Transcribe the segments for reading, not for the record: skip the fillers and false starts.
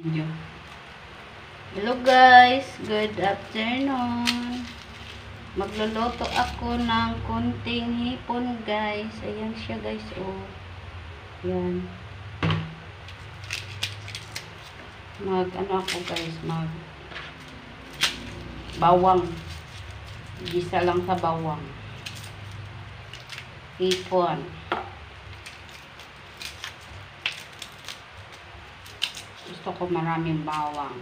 Video. Hello guys, good afternoon. Magluluto ako ng kunting hipon guys. Ayan siya guys, oh. Ayan. Ano ako guys, bawang. Gisa lang sa bawang. Hipon. Gusto ko maraming bawang.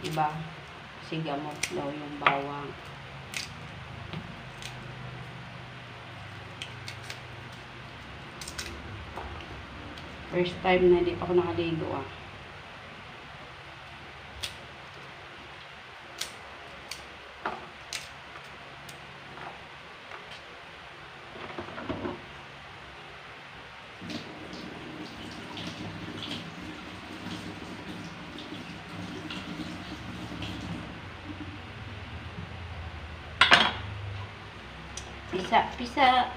Diba? Kasi gamot daw yung bawang. First time na hindi pa ako nakaligo ah. Pisa.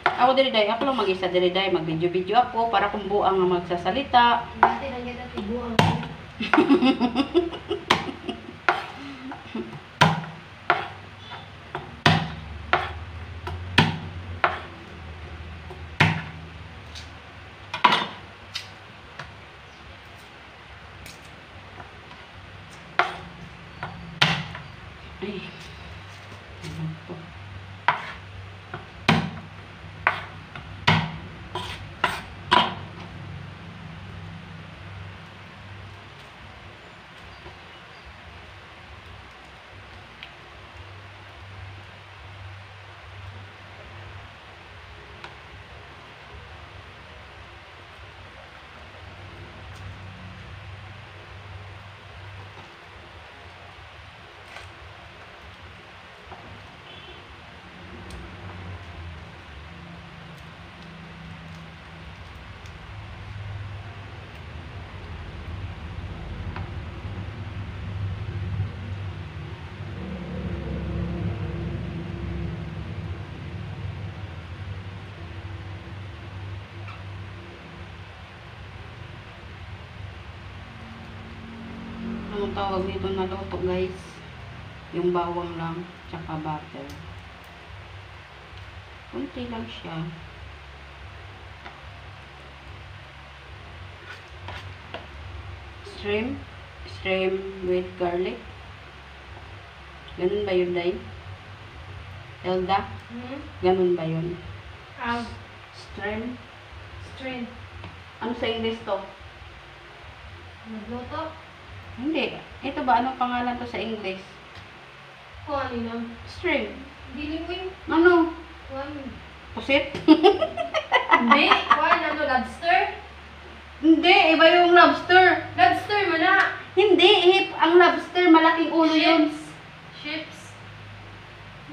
Ako diriday, ako lang mag-isa diriday, mag-video-video ako para kung buang ang magsasalita. Dati lang yan natin buang. Ay. Ano to? Anong tawag nito na luto guys? Yung bawang lang, tsaka butter. Kunti lang siya. Shrimp with garlic. Ganun ba yun, Day? Elda? Ganun ba yun? Shrimp? Ano sa English to? Nagluto? Hindi. Ito ba? Anong pangalan to sa English? Kung ano yun? Shrimp. Dili mo yung Ano? one. Pusit? Hindi. One, ano, lobster? Hindi. Iba yung lobster. Lobster mo na. Hindi. Ang lobster, malaking ulo yun. Chips.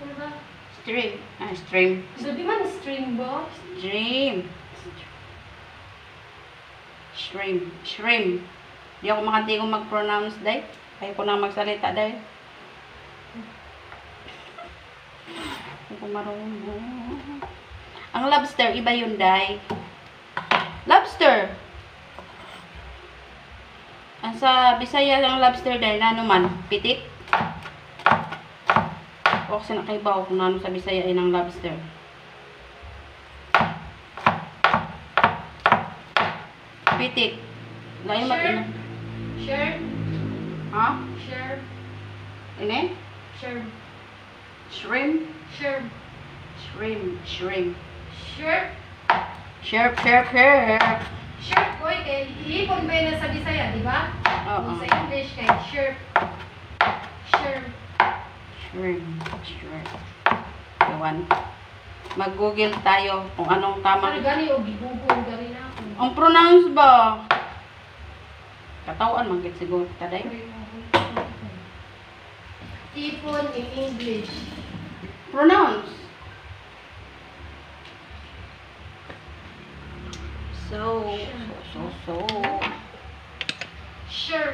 Ano ba? Shrimp. Shrimp. So, di man string ba? Shrimp. Di ako makantigong mag-pronounce, Day. Ayoko na magsalita, Day. Ako marunong. Ang lobster, iba yun, Day. Lobster. Ang sa Bisaya ang lobster, Day, na ano man, pitik. O kasi nakaibaw kung ano sa Bisaya ay ng lobster. Pitik. Layo Sure. mag-ina. Sure. Ha? Sure. Ini? Sure. Shrimp? Sure. Shrimp. Sure. Sharp. Sure. Boy, kay hipon ba yun sa Bisaya, di ba? Oo. Sa English, kay sure. Sure. Shrimp. Ewan. Mag-google tayo kung anong Ano tamang... gani o gibugol gani na ako. Ang pronounce ba? Katawan, magkit siguro kita, Day. Hipon in English. Pronounce. So. Sure.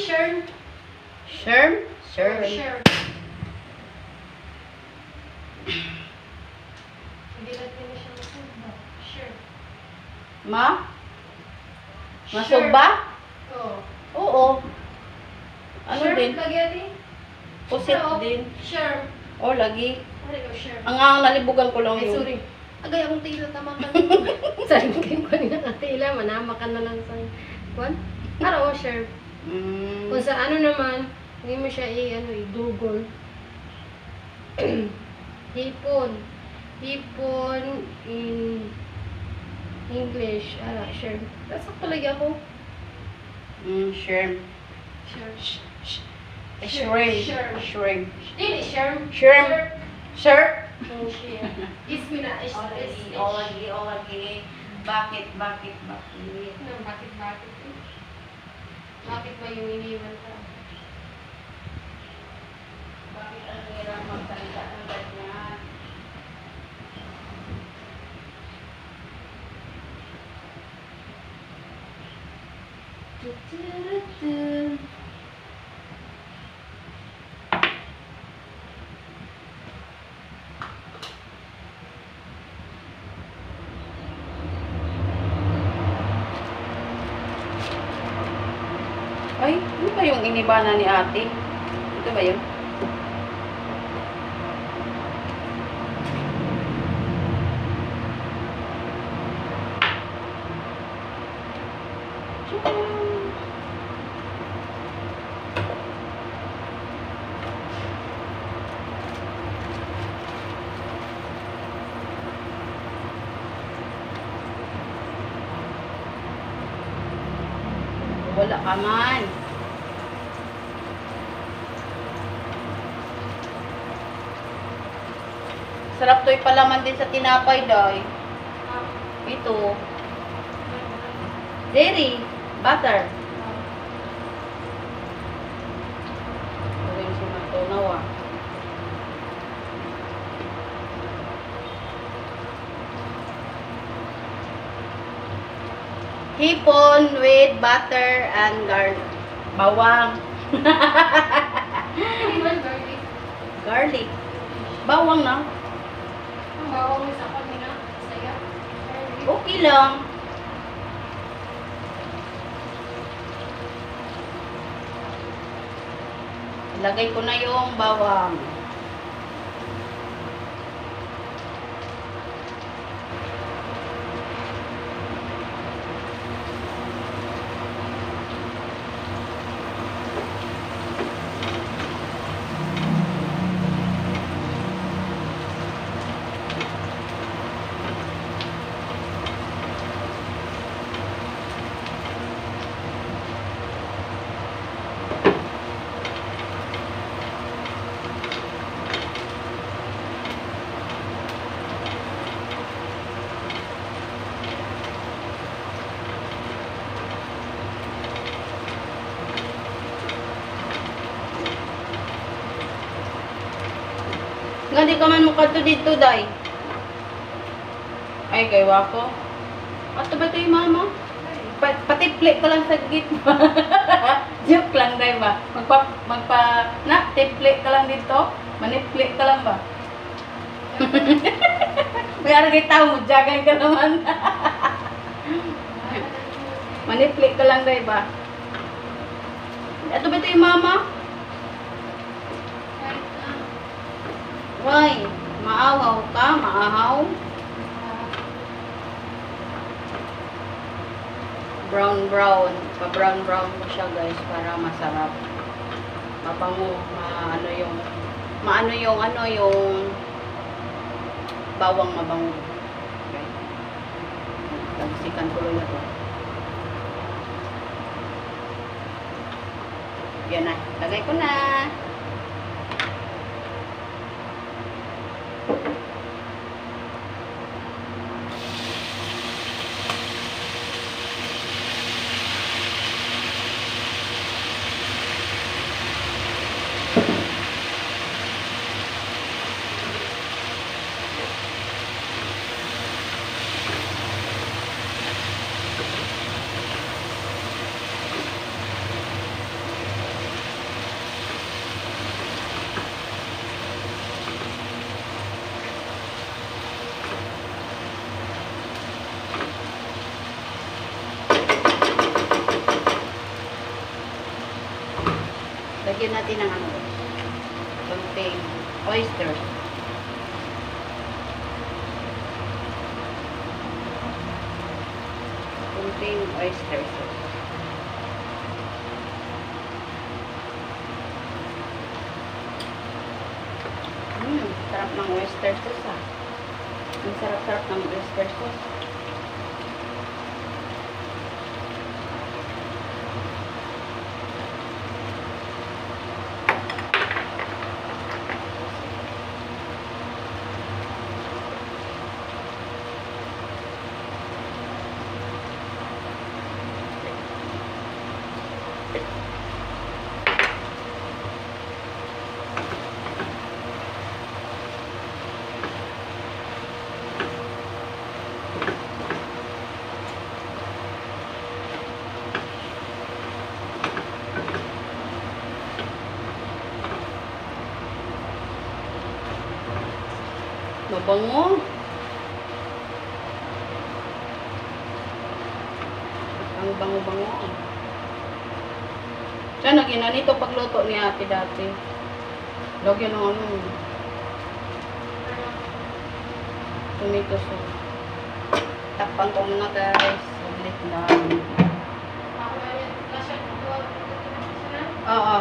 Sherm. Sherm? Sherm. Sherm. Hindi natin na siya masugba. Sherm. Ma? Masog ba? Oo. Oo. Ano Sherm, din? lagi natin. Pusit Oo. din. Sherm. Oh, lagi. Ano ikaw, Sherm? Ang nalibugan ko lang Ay, yun. sorry. Agay akong tila, tama ka. Sabi ko kanina na tila, manama ka na lang sa kwan. Pero, Sherm. Mm. Kung sa ano naman, hindi mo siya i-google. Hipon. Hipon in English. Sherm. Sakto lagi ako. Sherm. Sherm. Shrimp. Sherm. Shrimp. Dili, Sherm. Sherm. Sir? Oh, Sherm. Ismina. Lagi. Bakit? Bakit ba yung iniwan ka? Bakit ang hirap magsalita ng ganyan? Ay, ano ba yung inibana ni ate? Ito ba yun? Wala ka man. Sarap to'y palaman din sa tinapay, Day. Ito. Dairy. Butter. Ito yung sinatunaw, ah. Hipon with butter and garlic. Bawang. Iniwan, garlic. Garlic. Bawang na. Ang bawang mo sa kanina. Saya. Garlic. Okay lang. Lagay ko na yung bawang. Nga di ka man mukadto dito, Day. Ay, kay wako. Ato ba ito yung mama? Patipli ka lang sa gitna. Joke lang, Day ba? Tipli ka lang dito. Manipli ka lang ba? May aragay tao mo, jagan ka naman. Manipli ka lang, Day ba? Ato ba ito yung mama? Why? Maawaw ka? Maahaw? Brown. Pa-brown ko siya, guys, para masarap. Mabango. Maano yung bawang mabango. Okay. Tagsikan tuloy na to. Yan na. Lagay ko na. Lagyan natin ng ano, konting oyster. Konting oyster sauce. Sarap ng oyster sauce ah. Ang sarap-sarap ng oyster sauce. Mabango. Ang bango-bango. Sana ginanito pagluto ni ate dati. Lagyan ng ano. Tomato sauce. Takpan ko muna guys. Saglit lang. Oo.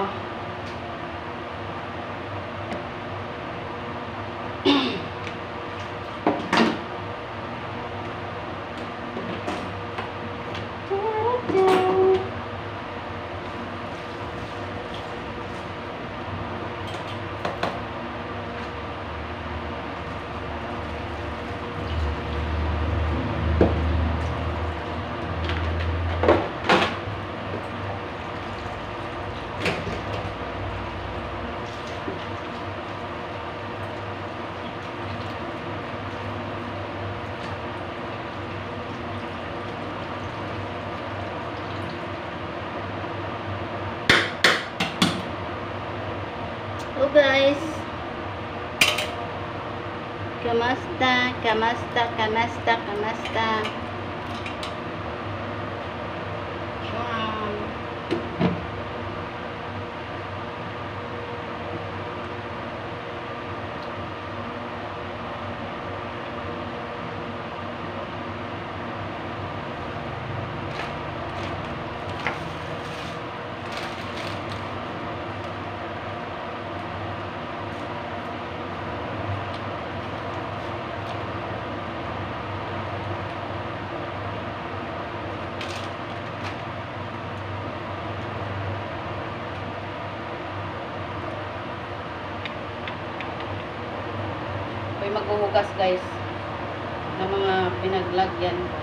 Oh guys, kamusta? Siyam. Ako'y maghuhugas guys ng mga pinaglagyan ko.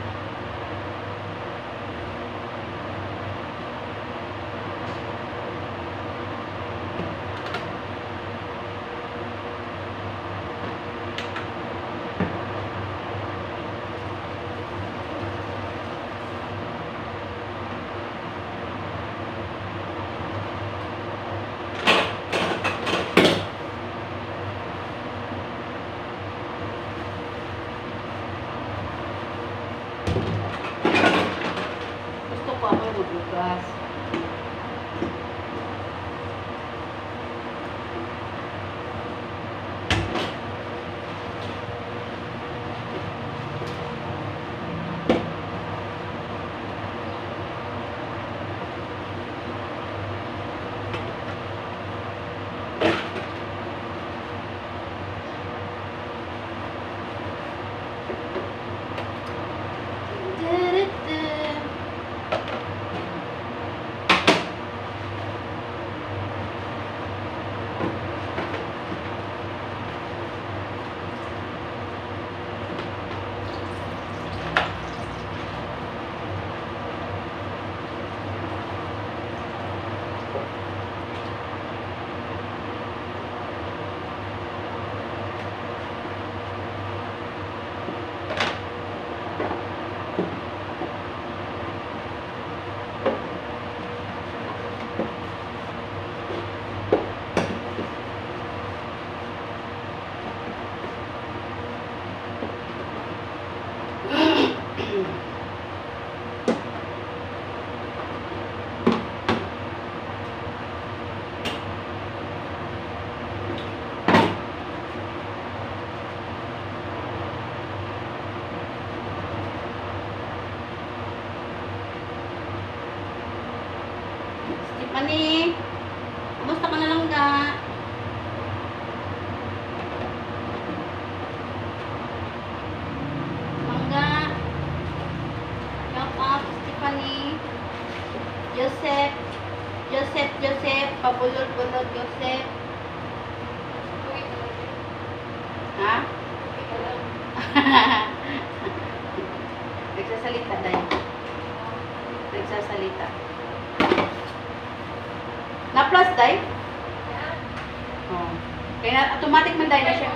Mani, kumusta ka na lang ga? Mangga. Shout out to Stephanie. Joseph, pabulol-bulol Joseph. Ha? Nagsasalita dahil. Nagsasalita. Na-plus dahil? Oh. Kaya automatic man dahil na siya.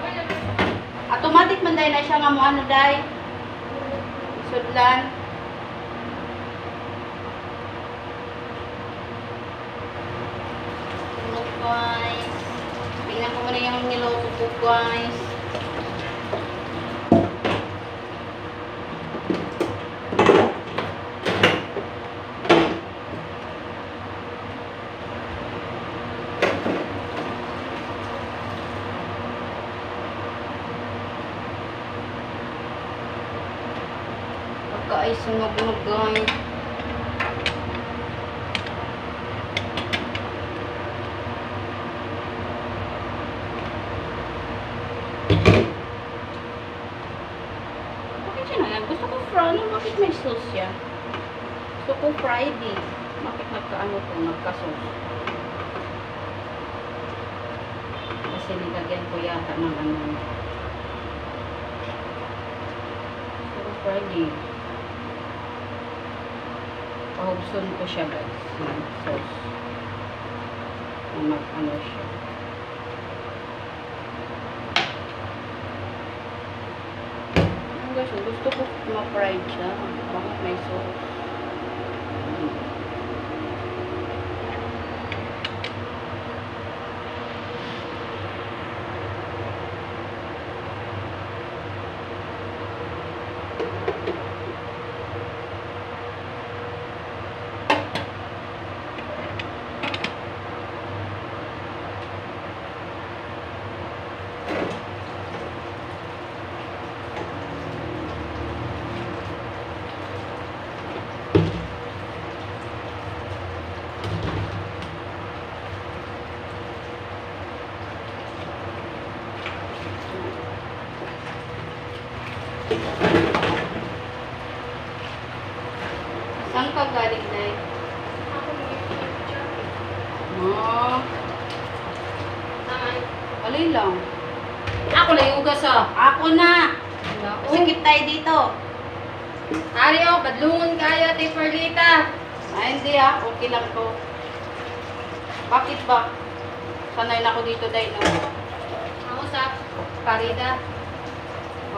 Automatic man dahil na siya nga mo ano dahil. Sudlan. Tulog guys. Tingnan ko muna yung niloto ko guys. Ay, sunog-sunog guys. Bakit siya na yan? Gusto ko ano? Bakit may sauce siya? Gusto ko Friday. Bakit nagkaano to? Nagka-sauce. Kasi nilagyan ko yata ng ano. Gusto ko Friday. Pahubson ko siya guys. Yung sauce. Mag-ano siya. Ang guys, gusto ko ma-fried siya. Bakit may sauce? Saan ka galing na eh? Oh. Alay lang. Ako na yung ugas ah. Ako na. Sikip tayo dito. Ari oh, badlungon kaya, Ate Perlita. Ay, hindi ah. Okay lang to. Bakit ba? Sanay na ako dito dahil no? Ako sa Parida.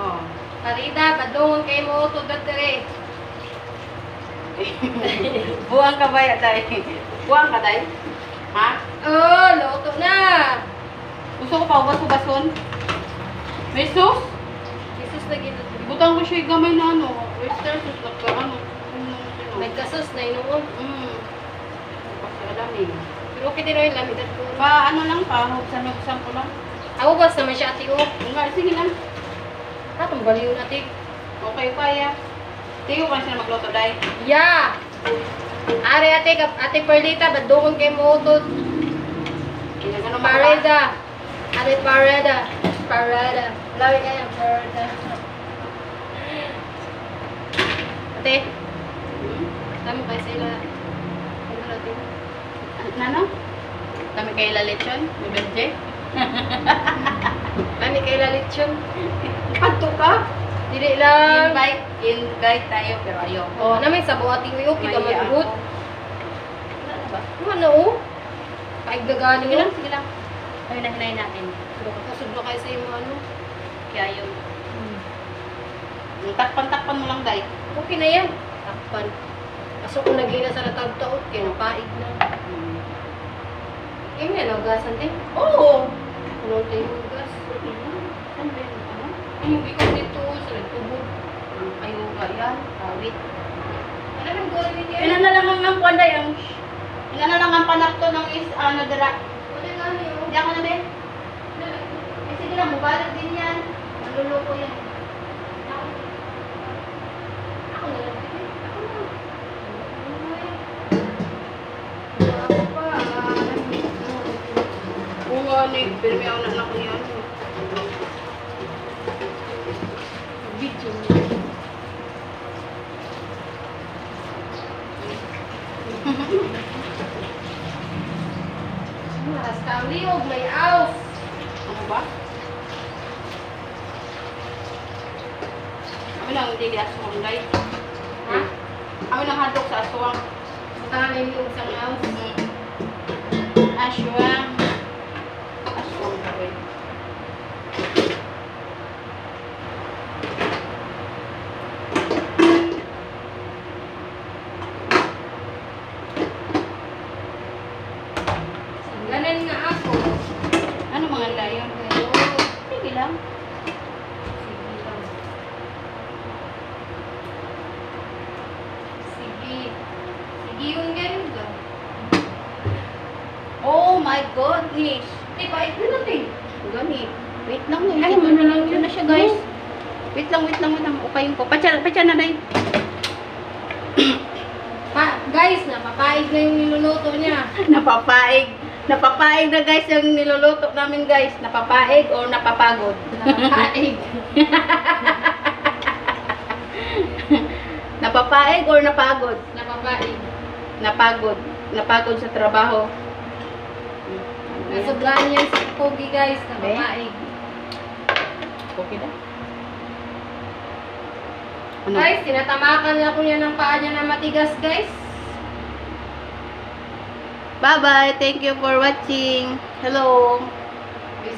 Oh. Parida, badlungon kayo mo, tugat dire. Buwang ka ba ya dahil? Buwang ka dahil? Ha? Oh, loto na. Gusto ko pa ubas-ubason? May sauce? Jesus na gito. Ibutang ko siya yung gamay na ano. Oyster sauce lang ka ano. Nagkasos na inuon. Kasi alam eh. Pero okay din yung lamig at ko. Pa ano lang pa, hugsan-hugsan ko lang. Ako ba naman siya ate ko? Nga, sige lang. Katong baliw na ate. Okay kaya. Tiyo ka sila magluto dahil. Yeah! Ari ate Perlita, badlungon kayo mo utod. Ano Parida. Ate Parida. Parida. Lawi kayo, Parida. Ate, dami kayo sa ila. Nano? Kami kayo lalechon? May benje? Dami kayo lalit yun. Panto ka? Dili lang. Invite tayo pero ayoko. Oh, namin sa buhating uyo, kita Maya magugot. ako. Ano ba? Ano oh? Paig na galing Sige lang. lang, sige lang. Ay, nahinayin natin. Kasublo kayo sa iyo ano. Kaya yun. Takpan-takpan mo lang dahil. Okay na yan. Takpan. Kaso kung naghina sa natagtaot, kinapaig na. Kaya nga, naugasan din. Oo! Kulong tayo ugas. Ano ba yun? Ano? Yung ikaw dito, sa nagtubog. Ayaw ka yan. Awit. Ano nang gawin niya? Pinanalangan ng panday ang... Pinanalangan panak to ng ano, dira. Wala nga niyo. Hindi ako na, Ben. Eh, sige lang, mubalag din yan. Maluloko yan. Ako na lang. Ako na. Ako pa. gani, pero may ang anak niya. Video niya. Maras ka ang liog, may aw. Ano ba? Kami lang hindi di aswang, guys. Ha? Kami lang handok sa aswang. Saka na yung isang aw. Aswang. Aswang kami. Ganan nga ako. Ano mga layon? Pero, Sige lang. sige lang. Sige. Sige yung ganda. Oh my goodness. Eh, bait na natin. Gani. Wait lang. Ay, ano lang Ito na siya, guys. Wait lang. Upayin ko. Patsa na na Guys, napapaig na yung niluluto niya. Napapaig. Napapaig na, guys, yung niluluto namin, guys. Napapaig or napapagod? Napapaig. Napapaig or napagod? Napapaig. Napagod. Napagod sa trabaho. Nasobrahan yan sa pogi, guys. Napapaig. Okay na? Ano? Guys, tinatamakan na ko niya ng paa niya na matigas, guys. Bye-bye. Thank you for watching. Hello.